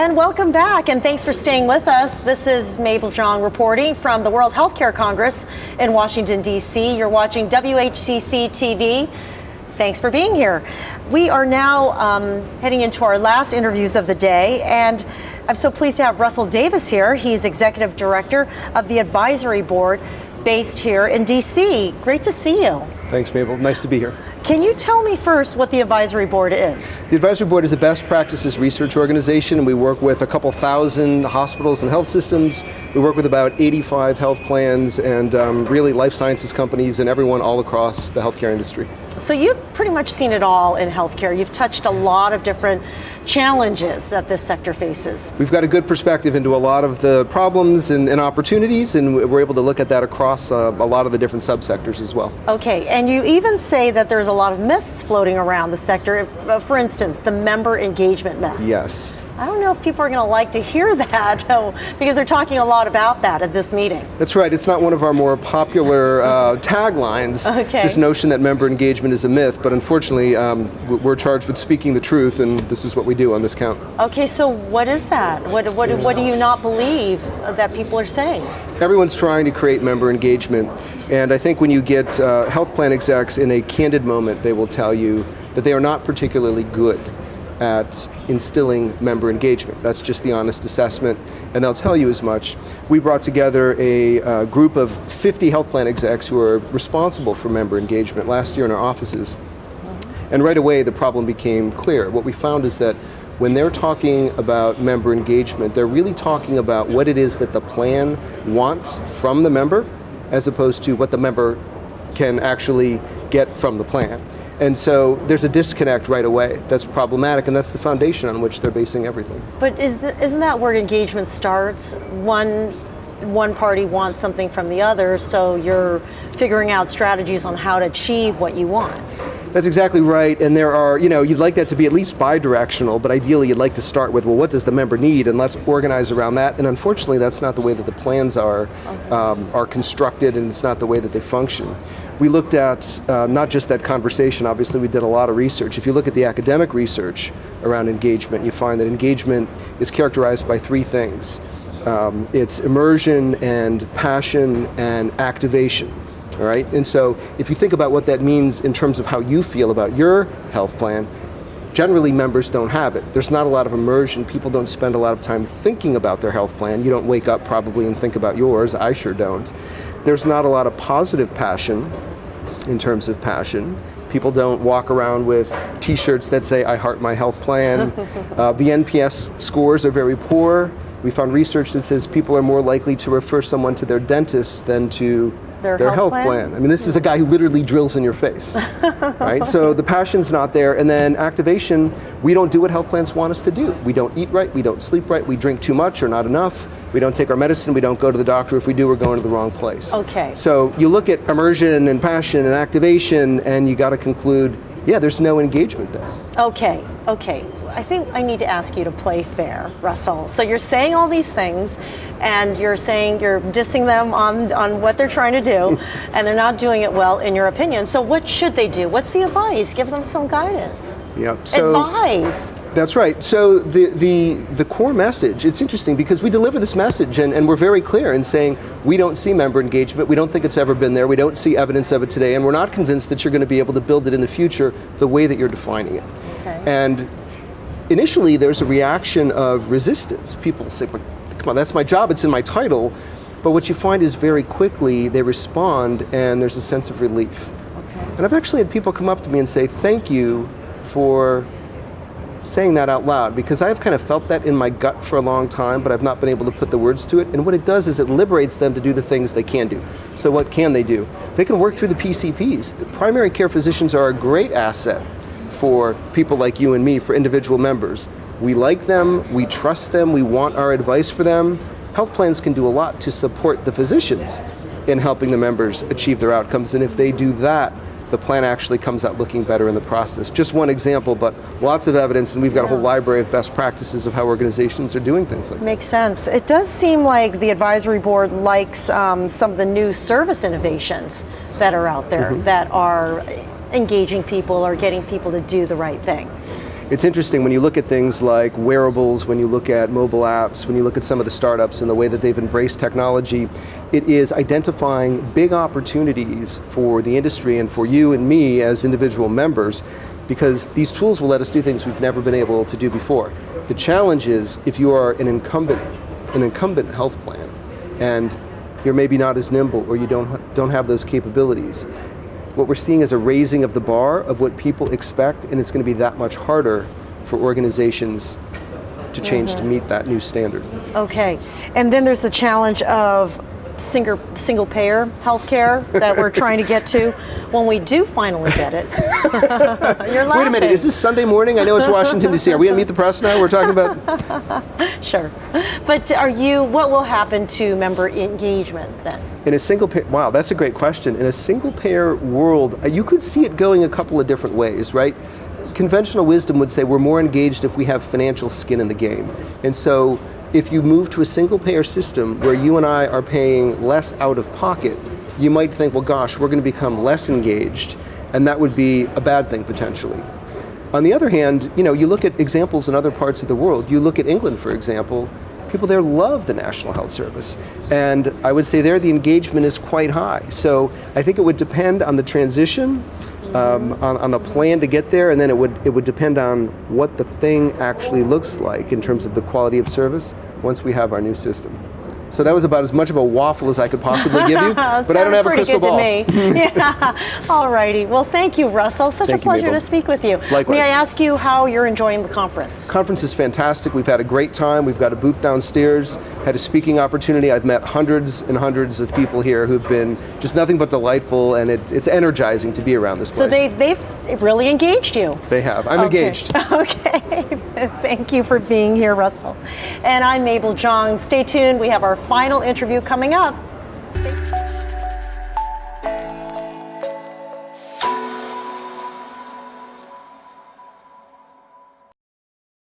And welcome back, and thanks for staying with us. This is Mabel, Jong reporting from the World Healthcare Congress in Washington, D.C. You're watching WHCC TV. Thanks for being here. We are now heading into our last interviews of the day, and I'm so pleased to have Russell Davis here. He's Executive Director of the Advisory Board based here in D.C. Great to see you. Thanks, Mabel. Nice to be here. Can you tell me first what the Advisory Board is? The Advisory Board is a best practices research organization, and we work with a couple thousand hospitals and health systems. We work with about 85 health plans and really life sciences companies and everyone all across the healthcare industry. So you've pretty much seen it all in healthcare. You've touched a lot of different challenges that this sector faces. We've got a good perspective into a lot of the problems and opportunities, and we're able to look at that across a lot of the different subsectors as well. Okay, and you even say that there's a lot of myths floating around the sector. For instance, the member engagement myth. Yes. I don't know if people are going to like to hear that, because they're talking a lot about that at this meeting. That's right. It's not one of our more popular taglines, okay. This notion that member engagement is a myth, but unfortunately we're charged with speaking the truth, and this is what we do on this count. Okay, so what is that? What do you not believe that people are saying? Everyone's trying to create member engagement, and I think when you get health plan execs in a candid moment, they will tell you that they are not particularly good at instilling member engagement. That's just the honest assessment, and they'll tell you as much. We brought together a group of 50 health plan execs who are responsible for member engagement last year in our offices. And right away the problem became clear. What we found is that when they're talking about member engagement, they're really talking about what it is that the plan wants from the member, as opposed to what the member can actually get from the plan. And so there's a disconnect right away that's problematic, and that's the foundation on which they're basing everything. But isn't that where engagement starts? One party wants something from the other, so you're figuring out strategies on how to achieve what you want. That's exactly right, and there are, you'd like that to be at least bi-directional, but ideally you'd like to start with, well, what does the member need, and let's organize around that. And unfortunately, that's not the way that the plans are constructed, and it's not the way that they function. We looked at not just that conversation, obviously we did a lot of research. If you look at the academic research around engagement, you find that engagement is characterized by three things. It's immersion and passion and activation. All right, and so if you think about what that means in terms of how you feel about your health plan, generally members don't have it. There's not a lot of immersion. People don't spend a lot of time thinking about their health plan. You don't wake up probably and think about yours. I sure don't. There's not a lot of positive passion in terms of passion. People don't walk around with t-shirts that say, I heart my health plan. The NPS scores are very poor. We found research that says people are more likely to refer someone to their dentist than to their health plan. I mean, this is a guy who literally drills in your face, right? So the passion's not there. And then activation, we don't do what health plans want us to do. We don't eat right, we don't sleep right, we drink too much or not enough, we don't take our medicine, we don't go to the doctor. If we do, we're going to the wrong place. Okay. So you look at immersion and passion and activation, and you got to conclude, yeah, there's no engagement there. Okay. I think I need to ask you to play fair, Russell. So you're saying all these things, and you're saying you're dissing them on what they're trying to do, and they're not doing it well in your opinion. So what should they do? What's the advice? Give them some guidance. Yeah. So advise. That's right. So the core message, it's interesting because we deliver this message and we're very clear in saying we don't see member engagement, we don't think it's ever been there, we don't see evidence of it today, and we're not convinced that you're going to be able to build it in the future the way that you're defining it. Okay. And initially there's a reaction of resistance. People say, come on, that's my job, it's in my title. But what you find is very quickly they respond and there's a sense of relief. Okay. And I've actually had people come up to me and say, thank you for saying that out loud, because I've kind of felt that in my gut for a long time, but I've not been able to put the words to it. And what it does is it liberates them to do the things they can do. So what can they do? They can work through the PCPs. The primary care physicians are a great asset for people like you and me, for individual members. We like them, we trust them, we want our advice for them. Health plans can do a lot to support the physicians in helping the members achieve their outcomes, and if they do that, the plan actually comes out looking better in the process. Just one example, but lots of evidence, and we've got a whole library of best practices of how organizations are doing things like that. Makes sense. It does seem like the advisory board likes some of the new service innovations that are out there that are engaging people or getting people to do the right thing. it's interesting when you look at things like wearables, when you look at mobile apps, when you look at some of the startups and the way that they've embraced technology, it is identifying big opportunities for the industry and for you and me as individual members, because these tools will let us do things we've never been able to do before. The challenge is if you are an incumbent health plan and you're maybe not as nimble or you don't have those capabilities, what we're seeing is a raising of the bar of what people expect, and it's going to be that much harder for organizations to change to meet that new standard. Okay, and then there's the challenge of single payer healthcare that we're trying to get to when we do finally get it. You're laughing. Wait a minute, is this Sunday morning? I know it's Washington, D.C. Are we going to meet the press now? We're talking about... Sure. But what will happen to member engagement then? In a single payer, wow, that's a great question. In a single payer world, you could see it going a couple of different ways, right? Conventional wisdom would say we're more engaged if we have financial skin in the game. And so if you move to a single payer system where you and I are paying less out of pocket, you might think, well, gosh, we're going to become less engaged, and that would be a bad thing potentially. On the other hand, you look at examples in other parts of the world. You look at England, for example. People there love the National Health Service, and I would say there the engagement is quite high. So I think it would depend on the transition, on the plan to get there, and then it would depend on what the thing actually looks like in terms of the quality of service once we have our new system. So that was about as much of a waffle as I could possibly give you, but I don't have a crystal ball. To me. Yeah. All righty. Well, thank you, Russell. Such a pleasure to speak with you. Likewise. May I ask you how you're enjoying the conference? Conference is fantastic. We've had a great time. We've got a booth downstairs, had a speaking opportunity. I've met hundreds and hundreds of people here who've been just nothing but delightful, and it's energizing to be around this place. So they've really engaged you. They have. I'm engaged. Okay. Thank you for being here, Russell. And I'm Mabel Jong. Stay tuned. We have our final interview coming up